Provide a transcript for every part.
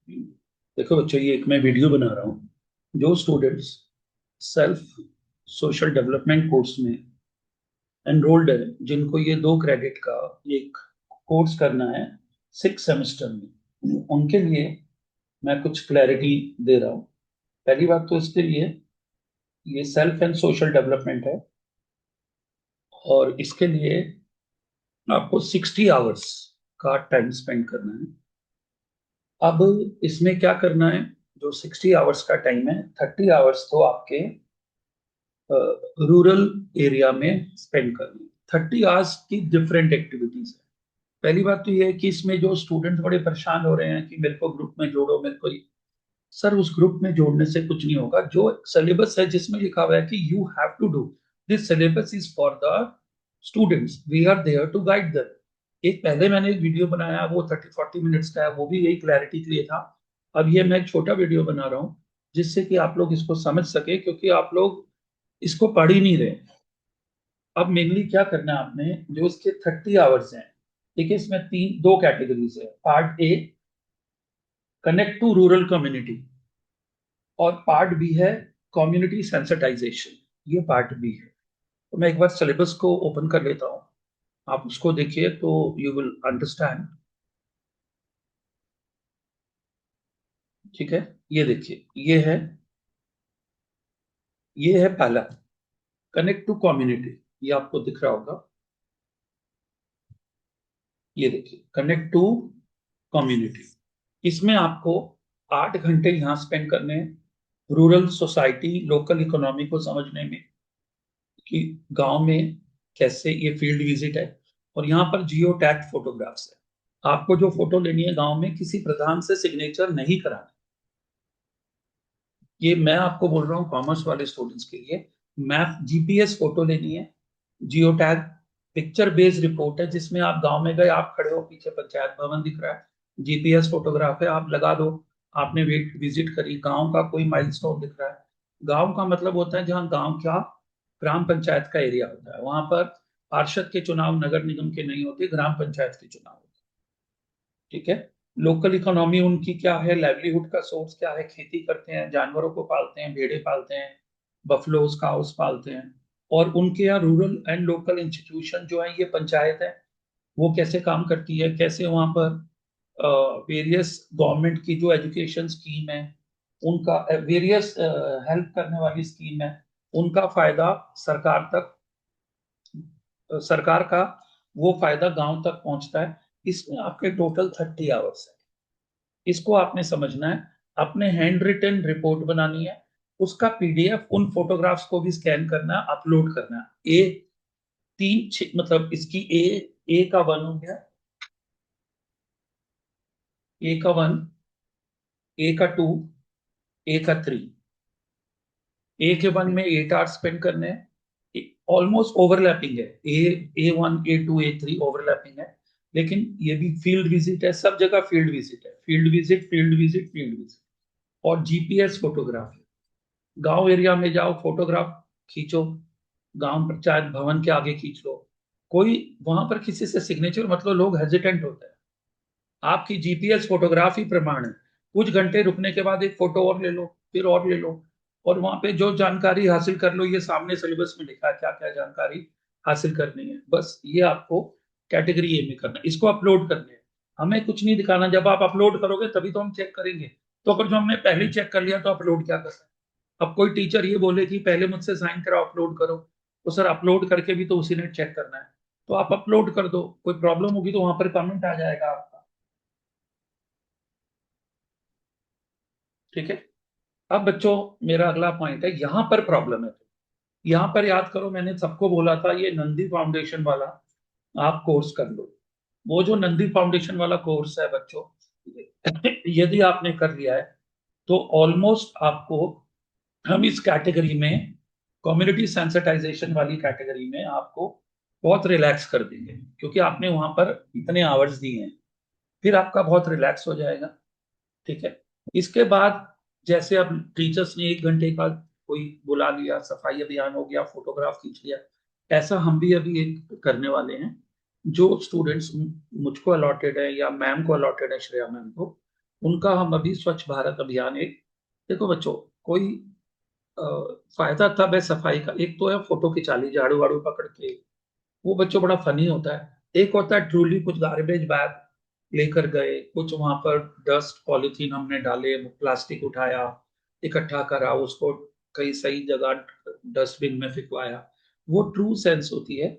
देखो बच्चों, ये एक मैं वीडियो बना रहा हूँ। जो students self social development course में एनरोल्ड है, जिनको ये 2 क्रेडिट का एक कोर्स करना है 6 सेमेस्टर में, उनके लिए मैं कुछ क्लैरिटी दे रहा हूँ। पहली बात तो इसके लिए ये सेल्फ एंड सोशल डेवलपमेंट है, और इसके लिए आपको 60 आवर्स का टाइम स्पेंड करना है। अब इसमें क्या करना है? जो 60 आवर्स का टाइम है, 30 आवर्स तो आपके रूरल एरिया में स्पेंड करनी है। 30 आवर्स की डिफरेंट एक्टिविटीज है। पहली बात तो ये है कि इसमें जो स्टूडेंट बड़े परेशान हो रहे हैं कि मेरे को ग्रुप में जोड़ो, मेरे को सर उस ग्रुप में जोड़ने से कुछ नहीं होगा। जो सिलेबस है जिसमें लिखा हुआ है कि you have to do this, syllabus is for the students, we are there to guide them. एक पहले मैंने एक वीडियो बनाया, वो 30-40 मिनट्स का है, वो भी यही क्लैरिटी के लिए था। अब ये मैं एक छोटा वीडियो बना रहा हूँ जिससे कि आप लोग इसको समझ सके, क्योंकि आप लोग इसको पढ़ ही नहीं रहे। अब मेनली क्या करना है आपने, जो इसके 30 आवर्स हैं, देखिए इसमें तीन दो कैटेगरीज है। Part A, connect to rural community, और पार्ट बी है कम्युनिटी सेंसिटाइजेशन। ये पार्ट बी है। तो मैं एक बार सिलेबस को ओपन कर लेता हूँ, आप उसको देखिए तो यू विल अंडरस्टैंड। ठीक है, ये देखिए, ये है पहला, कनेक्ट टू कम्युनिटी। ये आपको दिख रहा होगा, ये देखिए, कनेक्ट टू कम्युनिटी। इसमें आपको 8 घंटे यहाँ स्पेंड करने हैं रूरल सोसाइटी, लोकल इकोनॉमी को समझने में कि गांव में कैसे, ये फील्ड विजिट है। और यहाँ पर जियो टैग फोटोग्राफ्स है। आपको जो फोटो लेनी है गांव में, किसी प्रधान से सिग्नेचर नहीं कराना। ये मैं आपको बोल रहा हूँ कॉमर्स वाले स्टूडेंट्स के लिए। मैप जीपीएस फोटो लेनी है, geo tag picture based report है, जिसमें आप गांव में गए, आप खड़े हो, पीछे पंचायत भवन दिख रहा है, जीपीएस फोटोग्राफ है, आप लगा दो। आपने विजिट करी, गांव का कोई माइलस्टोन दिख रहा है। गांव का मतलब होता है जहाँ गांव का ग्राम पंचायत का एरिया होता है, वहां पर पार्षद के चुनाव नगर निगम के नहीं होते, ग्राम पंचायत के चुनाव होते हैं। ठीक है। लोकल इकोनॉमी उनकी क्या है, लाइवलीहुड का सोर्स क्या है, खेती करते हैं, जानवरों को पालते हैं, भेड़े पालते हैं, बफलोज काउस पालते हैं। और उनके यहाँ रूरल एंड लोकल इंस्टीट्यूशन जो है, ये पंचायत है, वो कैसे काम करती है, कैसे वहां पर वेरियस गवर्नमेंट की जो एजुकेशन स्कीम है, उनका वेरियस हेल्प करने वाली स्कीम है, उनका फायदा सरकार तक, सरकार का वो फायदा गांव तक पहुंचता है। इसमें आपके टोटल 30 आवर्स है। इसको आपने समझना है, अपने हैंड रिटन रिपोर्ट बनानी है, उसका पीडीएफ, उन फोटोग्राफ्स को भी स्कैन करना है, अपलोड करना है। ए मतलब इसकी ए का 1 हो गया, ए का 1, ए का 2, ए का 3। ए के 1 में 8 आवर्स स्पेंड करने हैं। ऑलमोस्ट ओवरलैपिंग है, ए 1, ए 2, ए 3 ओवरलैपिंग है। लेकिन ये भी फील्ड विजिट है, सब जगह फील्ड विजिट है, field visit, field visit, field visit. और जीपीएस फोटोग्राफी, गांव एरिया में जाओ, फोटोग्राफ खींचो, गांव पंचायत भवन के आगे खींच लो। कोई वहां पर किसी से सिग्नेचर मतलब लोग हेजिटेंट होते हैं। आपकी जीपीएस फोटोग्राफ ही प्रमाण है। कुछ घंटे रुकने के बाद एक फोटो और ले लो, फिर और ले लो, और वहां पे जो जानकारी हासिल कर लो, ये सामने सिलेबस में लिखा है क्या क्या जानकारी हासिल करनी है। बस ये आपको कैटेगरी ए में करना है, इसको अपलोड करने हैं। हमें कुछ नहीं दिखाना, जब आप अपलोड करोगे तभी तो हम चेक करेंगे। तो अगर जो हमने पहले चेक कर लिया तो अपलोड क्या करना है? अब कोई टीचर ये बोले कि पहले मुझसे साइन कराओ, अपलोड करो, तो सर अपलोड करके भी तो उसी ने चेक करना है। तो आप अपलोड कर दो, कोई प्रॉब्लम होगी तो वहां पर कमेंट आ जाएगा आपका। ठीक है। अब बच्चों, मेरा अगला पॉइंट है, यहां पर प्रॉब्लम है। यहां पर याद करो, मैंने सबको बोला था ये नंदी फाउंडेशन वाला आप कोर्स कर लो। वो जो नंदी फाउंडेशन वाला कोर्स है बच्चों, यदि आपने कर लिया है तो ऑलमोस्ट आपको, हम इस कैटेगरी में, कम्युनिटी सेंसिटाइजेशन वाली कैटेगरी में आपको बहुत रिलैक्स कर देंगे, क्योंकि आपने वहां पर इतने आवर्स दिए हैं। फिर आपका बहुत रिलैक्स हो जाएगा। ठीक है। इसके बाद जैसे अब टीचर्स ने 1 घंटे का कोई बुला लिया, सफाई अभियान हो गया, फोटोग्राफ खींच लिया, ऐसा हम भी अभी एक करने वाले हैं। जो स्टूडेंट्स मुझको अलॉटेड है या मैम को अलॉटेड है, श्रेया मैम को, उनका हम अभी स्वच्छ भारत अभियान एक, देखो बच्चों, कोई अ, फायदा तब है सफाई का, एक तो है फोटो खिंचा ली झाड़ू वाड़ू पकड़ के, वो बच्चों बड़ा फनी होता है। एक होता है ट्रूली कुछ गार्बेज बैग लेकर गए, कुछ वहां पर डस्ट पॉलीथीन हमने डाले, प्लास्टिक उठाया, इकट्ठा करा, उसको कहीं सही जगह डस्टबिन में फिकवाया, वो ट्रू सेंस होती है।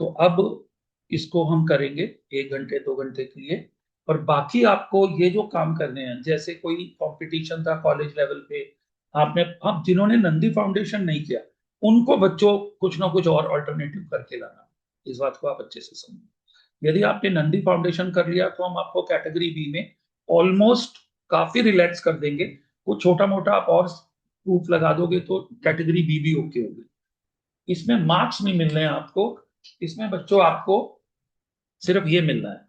तो अब इसको हम करेंगे 1 घंटे 2 घंटे के लिए। और बाकी आपको ये जो काम करने हैं, जैसे कोई कंपटीशन था कॉलेज लेवल पे, आपने, अब जिन्होंने नंदी फाउंडेशन नहीं किया, उनको बच्चों कुछ ना कुछ और अल्टरनेटिव करके लाना। इस बात को आप अच्छे से समझो। यदि आपने नंदी फाउंडेशन कर लिया तो हम आपको कैटेगरी बी में ऑलमोस्ट काफी रिलैक्स कर देंगे। कुछ छोटा मोटा आप और प्रूफ लगा दोगे तो कैटेगरी बी भी ओके होगी। इसमें मार्क्स नहीं मिलने हैं आपको, इसमें बच्चों आपको सिर्फ ये मिलना है,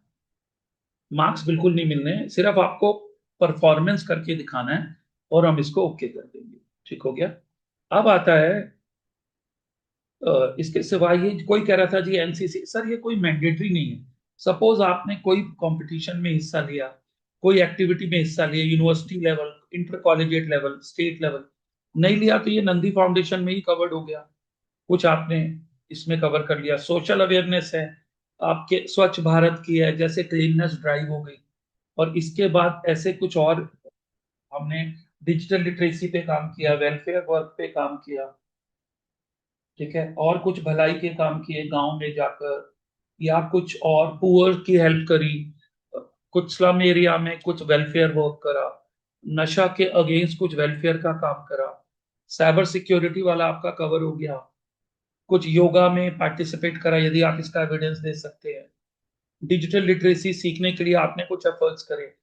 मार्क्स बिल्कुल नहीं मिलने हैं, सिर्फ आपको परफॉर्मेंस करके दिखाना है और हम इसको ओके कर देंगे। ठीक हो गया। अब आता है इसके सिवा ये कोई कह रहा था जी एनसीसी, सर ये कोई मैंडेटरी नहीं है। सपोज आपने कोई कंपटीशन में हिस्सा लिया, कोई एक्टिविटी में हिस्सा लिया, university level, inter collegiate level, state level, नहीं लिया तो ये नंदी फाउंडेशन में ही कवर्ड हो गया। कुछ आपने इसमें कवर कर लिया, सोशल अवेयरनेस है आपके, स्वच्छ भारत की है, जैसे क्लीननेस ड्राइव हो गई, और इसके बाद ऐसे कुछ और हमने डिजिटल लिटरेसी पे काम किया, वेलफेयर वर्क पे काम किया, ठीक है, और कुछ भलाई के काम किए गांव में जाकर, या कुछ और पुअर की हेल्प करी, कुछ स्लम एरिया में कुछ वेलफेयर वर्क करा, नशा के अगेंस्ट कुछ वेलफेयर का काम करा, साइबर सिक्योरिटी वाला आपका कवर हो गया, कुछ योगा में पार्टिसिपेट करा यदि आप इसका एविडेंस दे सकते हैं, डिजिटल लिटरेसी सीखने के लिए आपने कुछ एफर्ट्स करे,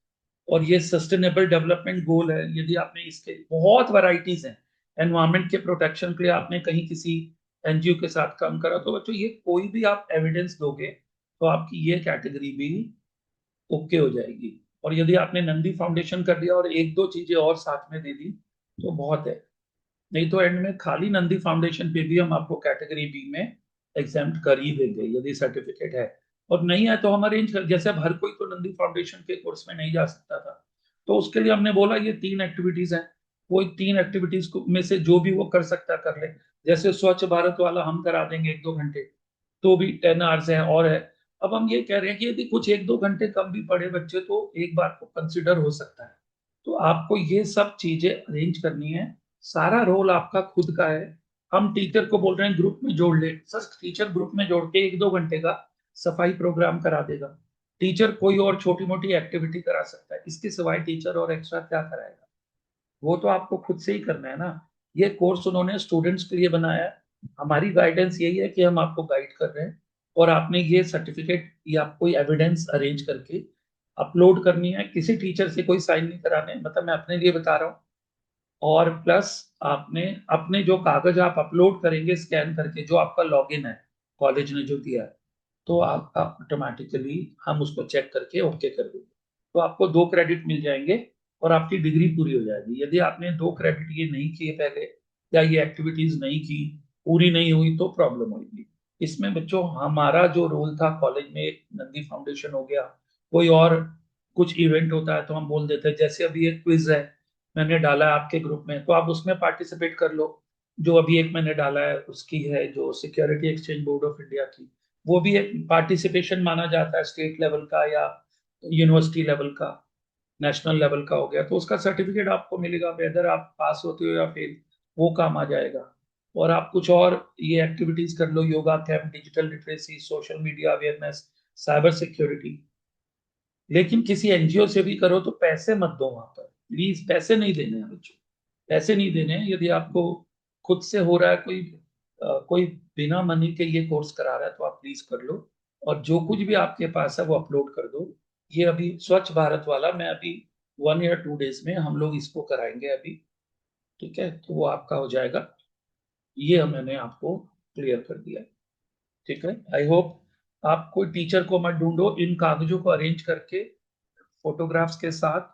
और ये सस्टेनेबल डेवलपमेंट गोल है, यदि आपने इसके बहुत वैरायटीज हैं, एनवायरमेंट के प्रोटेक्शन के लिए आपने कहीं किसी एनजीओ के साथ काम करा, तो बच्चों ये कोई भी आप एविडेंस दोगे तो आपकी ये कैटेगरी भी ओके हो जाएगी। और यदि आपने नंदी फाउंडेशन कर लिया और एक दो चीजें और साथ में दे दी तो बहुत है, नहीं तो एंड में खाली नंदी फाउंडेशन पे भी हम आपको कैटेगरी बी में एग्जाम्प्ट कर ही देंगे यदि सर्टिफिकेट है। और नहीं है तो हम अरेंज कर, जैसे अब हर कोई तो नंदी फाउंडेशन के कोर्स में नहीं जा सकता था, तो उसके लिए हमने बोला ये 3 एक्टिविटीज हैं, वो 3 एक्टिविटीज में से जो भी वो कर सकता कर ले। जैसे स्वच्छ भारत वाला हम करा देंगे 1-2 घंटे, तो भी 10 आवर्स है और है। अब हम ये कह रहे हैं कि यदि कुछ 1-2 घंटे कम भी पड़े बच्चे तो एक बार को कंसिडर हो सकता है। तो आपको ये सब चीजें अरेंज करनी है, सारा रोल आपका खुद का है। हम टीचर को बोल रहे हैं ग्रुप में जोड़ ले, सर टीचर ग्रुप में जोड़ के 1-2 घंटे का सफाई प्रोग्राम करा देगा। टीचर कोई और छोटी मोटी एक्टिविटी करा सकता है, इसके सिवाय टीचर और एक्स्ट्रा क्या कराएगा? वो तो आपको खुद से ही करना है ना। ये कोर्स उन्होंने स्टूडेंट्स के लिए बनाया है, हमारी गाइडेंस यही है कि हम आपको गाइड कर रहे हैं, और आपने ये सर्टिफिकेट या कोई एविडेंस अरेंज करके अपलोड करनी है, किसी टीचर से कोई साइन नहीं कराने, मतलब मैं अपने लिए बता रहा हूँ। और प्लस आपने अपने जो कागज आप अपलोड करेंगे स्कैन करके, जो आपका लॉगिन है कॉलेज ने जो दिया है, तो आपका ऑटोमेटिकली हम उसको चेक करके ओके कर देंगे, तो आपको 2 क्रेडिट मिल जाएंगे और आपकी डिग्री पूरी हो जाएगी। यदि आपने 2 क्रेडिट ये नहीं किए पहले, या ये एक्टिविटीज नहीं की, पूरी नहीं हुई, तो प्रॉब्लम होगी। इसमें बच्चों हमारा जो रोल था कॉलेज में, एक नंदी फाउंडेशन हो गया, कोई और कुछ इवेंट होता है तो हम बोल देते हैं, जैसे अभी एक क्विज है मैंने डाला है आपके ग्रुप में, तो आप उसमें पार्टिसिपेट कर लो। जो अभी एक मैंने डाला है उसकी है जो security exchange board of India की, वो भी एक पार्टिसिपेशन माना जाता है, स्टेट लेवल का या यूनिवर्सिटी लेवल का, नेशनल लेवल का हो गया, तो उसका सर्टिफिकेट आपको मिलेगा, वेदर आप पास होते हो या फेल, वो काम आ जाएगा। और आप कुछ और ये एक्टिविटीज कर लो, yoga camp, digital literacy, social media awareness, cyber security, लेकिन किसी एनजीओ से भी करो तो पैसे मत दो वहां पर, प्लीज पैसे नहीं देने हैं बच्चों, पैसे नहीं देने हैं। यदि आपको खुद से हो रहा है, कोई बिना मनी के ये कोर्स करा रहा है तो आप प्लीज कर लो, और जो कुछ भी आपके पास है वो अपलोड कर दो। ये अभी स्वच्छ भारत वाला मैं अभी 1 या 2 डेज में हम लोग इसको कराएंगे अभी, ठीक है, तो वो आपका हो जाएगा। ये मैंने आपको क्लियर कर दिया, ठीक है। आई होप आप कोई टीचर को मत ढूंढो, इन कागजों को अरेंज करके फोटोग्राफ्स के साथ,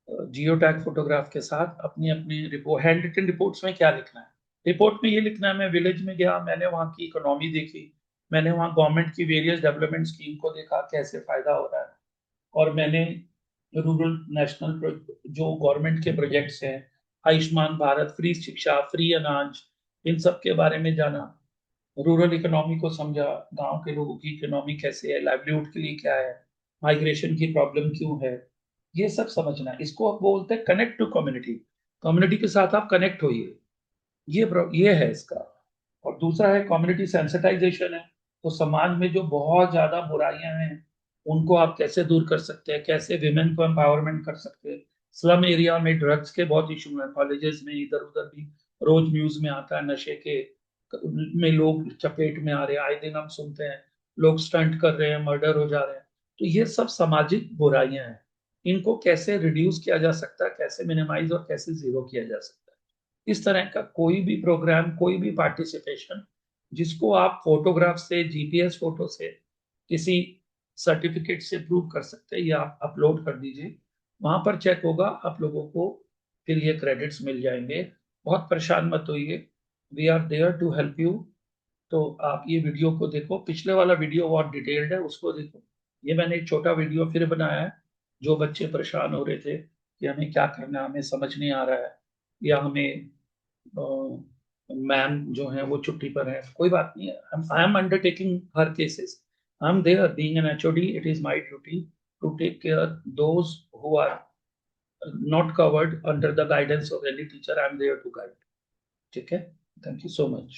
जियो टैग फोटोग्राफ के साथ अपनी अपनी रिपोर्ट, हैंड रिटन रिपोर्ट्स में क्या लिखना है? रिपोर्ट में ये लिखना है, मैं विलेज में गया, मैंने वहाँ की इकोनॉमी देखी, मैंने वहाँ गवर्नमेंट की वेरियस डेवलपमेंट स्कीम को देखा कैसे फायदा हो रहा है, और मैंने रूरल नेशनल जो गवर्नमेंट के प्रोजेक्ट्स हैं, आयुष्मान भारत, फ्री शिक्षा, फ्री अनाज, इन सब के बारे में जाना। रूरल इकोनॉमी को समझा, गांव के लोगों की इकोनॉमी कैसे है, लाइवलीहुड के लिए क्या है, माइग्रेशन की प्रॉब्लम क्यों है, ये सब समझना। इसको आप बोलते हैं कनेक्ट टू कम्युनिटी। कम्युनिटी के साथ आप कनेक्ट होइए, ये है इसका। और दूसरा है कम्युनिटी सेंसिटाइजेशन है। तो समाज में जो बहुत ज्यादा बुराइयां हैं उनको आप कैसे दूर कर सकते हैं, कैसे विमेन को एम्पावरमेंट कर सकते हैं। स्लम एरिया में ड्रग्स के बहुत इशू हैं, कॉलेजेस में इधर उधर भी रोज न्यूज में आता है, नशे के में लोग चपेट में आ रहे हैं, आए दिन हम सुनते हैं लोग स्टंट कर रहे हैं, मर्डर हो जा रहे हैं। तो ये सब सामाजिक बुराइयां हैं, इनको कैसे रिड्यूस किया जा सकता है, कैसे मिनिमाइज और कैसे जीरो किया जा सकता है। इस तरह का कोई भी प्रोग्राम, कोई भी पार्टिसिपेशन जिसको आप फोटोग्राफ से, जीपीएस फोटो से, किसी सर्टिफिकेट से प्रूव कर सकते हैं, ये आप अपलोड कर दीजिए। वहां पर चेक होगा, आप लोगों को फिर ये क्रेडिट्स मिल जाएंगे। बहुत परेशान मत होइए, we are there to help you. तो आप ये वीडियो को देखो, पिछले वाला वीडियो बहुत डिटेल्ड है, उसको देखो। ये मैंने एक छोटा वीडियो फिर बनाया है। जो बच्चे परेशान हो रहे थे कि हमें क्या करना, हमें समझ नहीं आ रहा है, या हमें मैम जो है वो छुट्टी पर है, कोई बात नहीं है, I am undertaking her cases. I am there being an HOD, it is my duty to take care those who are not covered under the guidance of any teacher. I am there to guide. ठीक है, thank you so much.